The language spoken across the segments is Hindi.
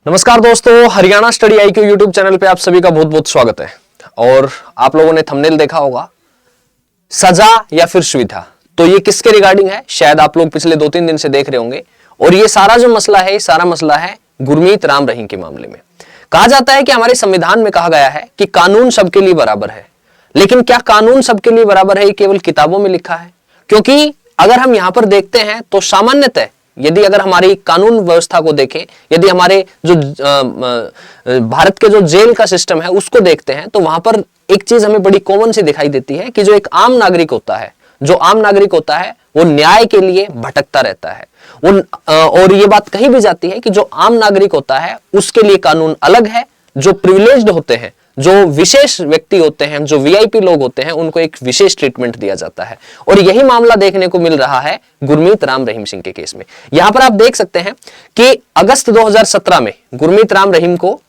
नमस्कार दोस्तों, Haryana study IQ YouTube channel पे आप सभी का बहुत बहुत स्वागत है। और आप लोगों ने थंबनेल देखा होगा, सजा या फिर सुविधा। तो ये किसके रिगार्डिंग है, शायद आप लोग पिछले 2-3 दिन से देख रहे होंगे। और ये सारा जो मसला है, सारा मसला है गुरमीत राम रहीम के मामले में। कहा जाता है कि हमारे संविधान में कहा गया है कि कानून सबके लिए बराबर है, लेकिन क्या कानून सबके लिए बराबर है ये केवल किताबों में लिखा है? क्योंकि अगर हम यहां पर देखते हैं तो सामान्यतः यदि अगर हमारी कानून व्यवस्था को देखें, यदि हमारे जो भारत के जो जेल का सिस्टम है उसको देखते हैं, तो वहां पर एक चीज हमें बड़ी कॉमन सी दिखाई देती है कि जो एक आम नागरिक होता है, वो न्याय के लिए भटकता रहता है। और ये बात कही भी जाती है कि जो आम नागरिक होता है उसके लिए कानून अलग है, जो प्रिविलेज्ड होते हैं, जो विशेष व्यक्ति होते हैं, जो वीआईपी लोग होते हैं, उनको एक विशेष ट्रीटमेंट दिया जाता है। और यही मामला देखने को मिल रहा है गुरमीत राम रहीम सिंह के केस में। यहां पर आप देख सकते हैं कि अगस्त 2017 में गुरमीत राम रहीम को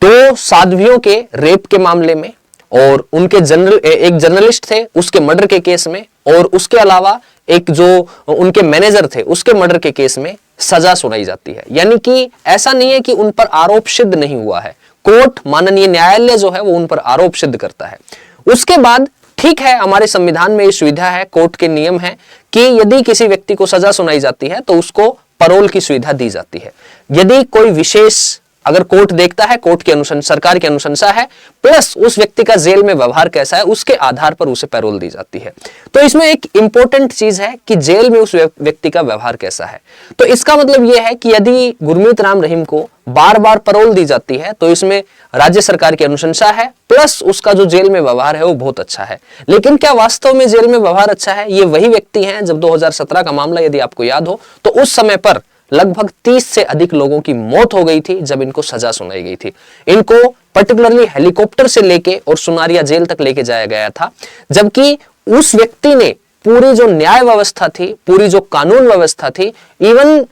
2 साध्वियों के रेप के मामले में और उनके एक जर्नलिस्ट थे उसके मर्डर के केस में, और उसके अलावा एक जो उनके मैनेजर थे उसके मर्डर के केस में सजा सुनाई जाती है। यानी कि ऐसा नहीं है कि उन पर आरोप सिद्ध नहीं हुआ है, कोर्ट, माननीय न्यायालय जो है वो उन पर आरोप सिद्ध करता है। उसके बाद ठीक है, हमारे संविधान में ये सुविधा है, कोर्ट के नियम है कि यदि किसी व्यक्ति को सजा सुनाई जाती है तो उसको पैरोल की सुविधा दी जाती है। यदि कोई विशेष अगर कोर्ट देखता है, कोर्ट की अनुशंसा, सरकार की अनुशंसा है, प्लस उस व्यक्ति का जेल में व्यवहार कैसा है, उसके आधार पर उसे पैरोल दी जाती है। तो इसमें एक इंपॉर्टेंट चीज है कि जेल में उस व्यक्ति का व्यवहार कैसा है। तो इसका मतलब यह है कि यदि गुरमीत राम रहीम को बार बार पैरोल दी जाती है तो इसमें राज्य सरकार की अनुशंसा है, प्लस उसका जो जेल में व्यवहार है वो बहुत अच्छा है। लेकिन क्या वास्तव में जेल में व्यवहार अच्छा है? ये वही व्यक्ति हैं, जब 2017 का मामला यदि आपको याद हो तो उस समय पर लगभग 30 से अधिक लोगों की मौत हो गई थी जब इनको सजा सुनाई गई थी। इनको पर्टिकुलरली हेलीकॉप्टर से लेके और सुनारिया जेल तक लेके जाया गया था, जबकि उस व्यक्ति ने पूरी जो न्याय व्यवस्था थी, पूरी जो कानून व्यवस्था थी, इवन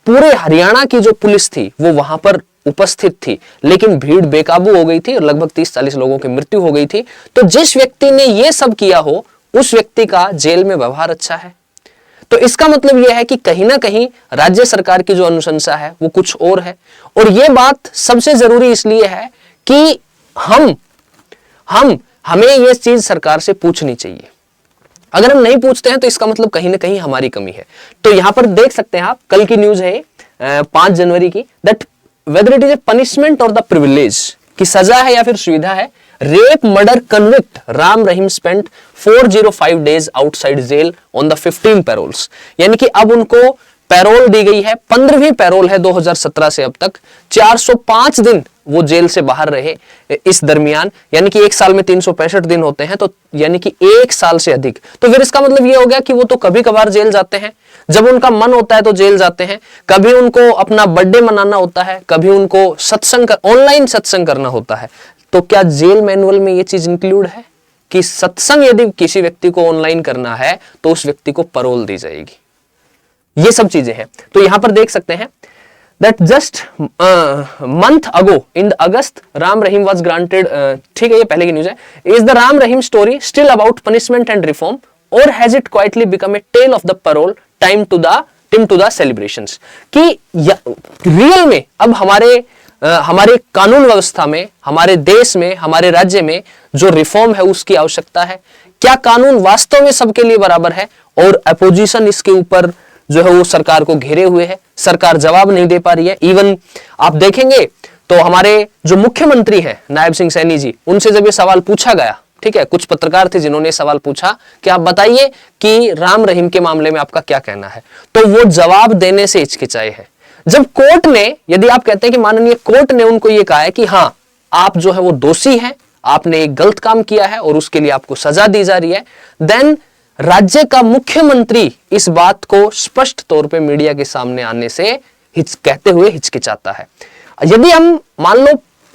पूरे हरियाणा की जो पुलिस थी वो वहां पर उपस्थित थी, लेकिन भीड़ बेकाबू हो गई थी और लगभग 30-40 लोगों की मृत्यु हो गई थी। तो जिस व्यक्ति ने यह सब किया हो उस व्यक्ति का जेल में व्यवहार अच्छा है। तो इसका मतलब यह है कि कहीं ना कहीं राज्य सरकार की जो अनुशंसा है वो कुछ और है। और यह बात सबसे जरूरी इसलिए है कि हमें यह चीज सरकार से पूछनी चाहिए। अगर हम नहीं पूछते हैं तो इसका मतलब कहीं ना कहीं हमारी कमी है। तो यहां पर देख सकते हैं आप, कल की न्यूज है 5 जनवरी की, that whether it is a punishment or the privilege, कि सजा है या फिर सुविधा है। Rape murder convict Ram Rahim spent 405 days outside jail on the 15 paroles. यानी कि अब उनको पैरोल दी गई है, 15वीं पैरोल है 2017 से अब तक। 405 दिन वो जेल से बाहर रहे इस दरमियान, यानी कि एक साल में 365 दिन होते हैं, तो यानी कि 1 साल से अधिक। तो फिर इसका मतलब ये हो गया कि वो तो कभी कभार जेल जाते हैं, जब उनका मन होता है तो जेल जाते हैं, कभी उनको अपना बर्थडे मनाना होता है, कभी उनको ऑनलाइन सत्संग करना होता है। तो क्या जेल मैनुअल में ये चीज इंक्लूड है कि सत्संग यदि किसी व्यक्ति को ऑनलाइन करना है तो उस व्यक्ति को पैरोल दी जाएगी? ये सब चीजें हैं। तो यहां पर देख सकते हैं that just month ago in August Ram Rahim was granted, ठीक है, ये पहले की न्यूज है। Is the Ram Rahim story still about punishment and reform or has it quietly become a tale of the parole time to the celebrations? कि रियल में अब हमारे कानून व्यवस्था में, हमारे देश में, हमारे राज्य में जो रिफॉर्म है उसकी आवश्यकता है। क्या कानून वास्तव में सबके लिए बराबर है? और अपोजिशन इसके ऊपर जो है वो सरकार को घेरे हुए है, सरकार जवाब नहीं दे पा रही है। इवन आप देखेंगे तो हमारे जो मुख्यमंत्री हैं नायब सिंह सैनी जी, उनसे जब ये सवाल पूछा गया, ठीक है, कुछ पत्रकार थे जिन्होंने सवाल पूछा कि आप बताइए कि राम रहीम के मामले में आपका क्या कहना है, तो वो जवाब देने से हिचकिचाए हैं। जब कोर्ट ने, यदि आप कहते हैं कि माननीय कोर्ट ने उनको ये कहा है कि हाँ आप जो है वो दोषी हैं, आपने एक गलत काम किया है और उसके लिए आपको सजा दी जा रही है, देन राज्य का मुख्यमंत्री इस बात को स्पष्ट तौर पे मीडिया के सामने आने से कहते हुए हिचकिचाता है। यदि हम मान लो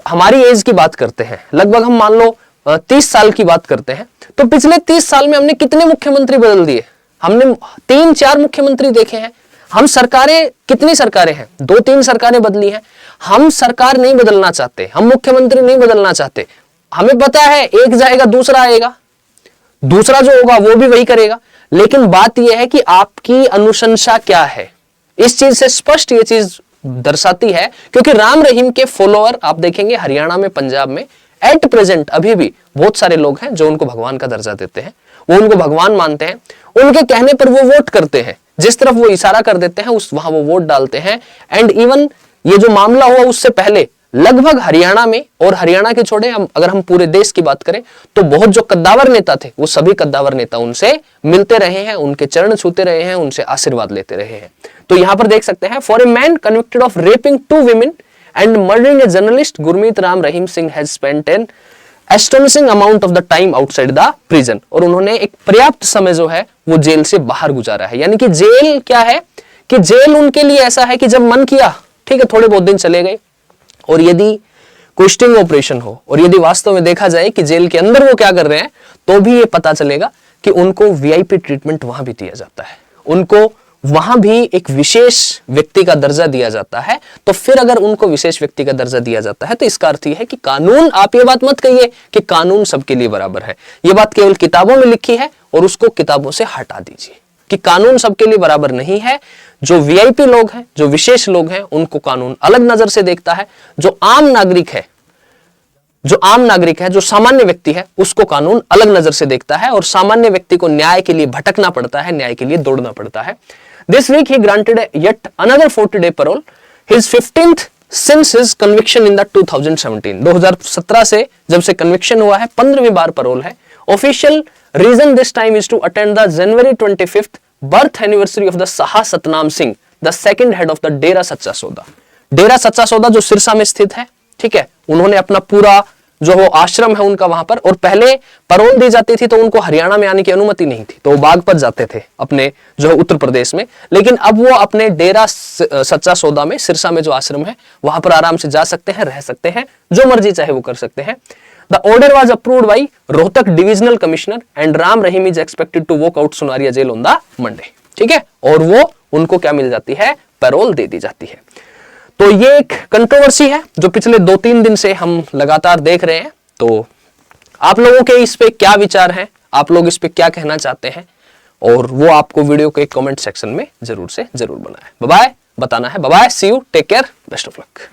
हमारी एज की बात करते हैं, लगभग हम मान लो 30 साल की बात करते हैं, तो पिछले 30 साल में हमने कितने मुख्यमंत्री बदल दिए? हमने 3-4 मुख्यमंत्री देखे हैं। हम सरकारें, कितनी सरकारें हैं? 2-3 सरकारें बदली हैं। हम सरकार नहीं बदलना चाहते, हम मुख्यमंत्री नहीं बदलना चाहते। हमें पता है एक जाएगा दूसरा आएगा, दूसरा जो होगा वो भी वही करेगा। लेकिन बात यह है कि आपकी अनुशंसा क्या है, इस चीज से स्पष्ट ये चीज दर्शाती है, क्योंकि राम रहीम के फॉलोअर आप देखेंगे हरियाणा में, पंजाब में एट प्रेजेंट अभी भी बहुत सारे लोग हैं जो उनको भगवान का दर्जा देते हैं, वो उनको भगवान मानते हैं, उनके कहने पर वो वोट करते हैं, जिस तरफ वो इशारा कर देते हैं उस वहां वो वोट डालते हैं। एंड इवन ये जो मामला हुआ उससे पहले लगभग हरियाणा में, और हरियाणा के छोड़े अगर हम पूरे देश की बात करें तो बहुत जो कद्दावर नेता थे वो सभी कद्दावर नेता उनसे मिलते रहे हैं, उनके चरण छूते रहे हैं, उनसे आशीर्वाद लेते रहे हैं। तो यहां पर देख सकते हैं, for a man convicted of rapping 2 women and murdering a journalist, Gurmeet Ram Rahim Singh has spent an astonishing amount of the time outside the prison। और उन्होंने एक पर्याप्त समय जो है वो जेल से बाहर गुजारा है। यानी कि जेल क्या है कि जेल उनके लिए ऐसा है कि जब मन किया, ठीक है, थोड़े बहुत दिन चले गए, और यदि कोई स्टिंग ऑपरेशन हो और यदि वास्तव में देखा जाए कि जेल के अंदर वो क्या कर रहे हैं, तो भी ये पता चलेगा कि उनको वीआईपी ट्रीटमेंट वहां भी दिया जाता है, उनको वहां भी एक विशेष व्यक्ति का दर्जा दिया जाता है। तो फिर अगर उनको विशेष व्यक्ति का दर्जा दिया जाता है तो इसका अर्थ यह है कि कानून, आप ये बात मत कहिए कि कानून सबके लिए बराबर है, ये बात केवल किताबों में लिखी है और उसको किताबों से हटा दीजिए कि कानून सबके लिए बराबर नहीं है। जो वीआईपी लोग हैं, जो विशेष लोग हैं, उनको कानून अलग नजर से देखता है। जो आम नागरिक है, जो सामान्य व्यक्ति है, उसको कानून अलग नजर से देखता है, और सामान्य व्यक्ति को न्याय के लिए भटकना पड़ता है, न्याय के लिए दौड़ना पड़ता है। This week he granted yet another 40-day parole, his 15th since his conviction in the 2017। 2017 से जब से कन्विक्शन हुआ है 15वीं बार पैरोल है। Official reason this time is to attend the January 25th birth anniversary of the Saha Satnam Singh, the second head of the डेरा सच्चा सौदा। डेरा सच्चा सौदा जो सिरसा में स्थित है, ठीक है, उन्होंने अपना पूरा जो वो आश्रम है उनका वहां पर, और पहले पैरोल दी जाती थी तो उनको हरियाणा में आने की अनुमति नहीं थी, तो वो बागपत जाते थे अपने जो है उत्तर प्रदेश में, लेकिन अब वो अपने डेरा सच्चा सौदा में, सिरसा में जो आश्रम है वहां पर आराम से जा सकते हैं, रह सकते हैं, जो मर्जी चाहे वो कर सकते हैं। The order was approved by Rohtak divisional commissioner and Ram Rahim is expected to walk out Sunaria jail on the Monday, ठीक है, और वो उनको क्या मिल जाती है, पैरोल दे दी जाती है। तो ये एक कंट्रोवर्सी है जो पिछले 2-3 दिन से हम लगातार देख रहे हैं। तो आप लोगों के इस पे क्या विचार हैं, आप लोग इस पे क्या कहना चाहते हैं, और वो आपको वीडियो के कमेंट सेक्शन में जरूर से जरूर बताना है। Bye, see you, take care, best of luck.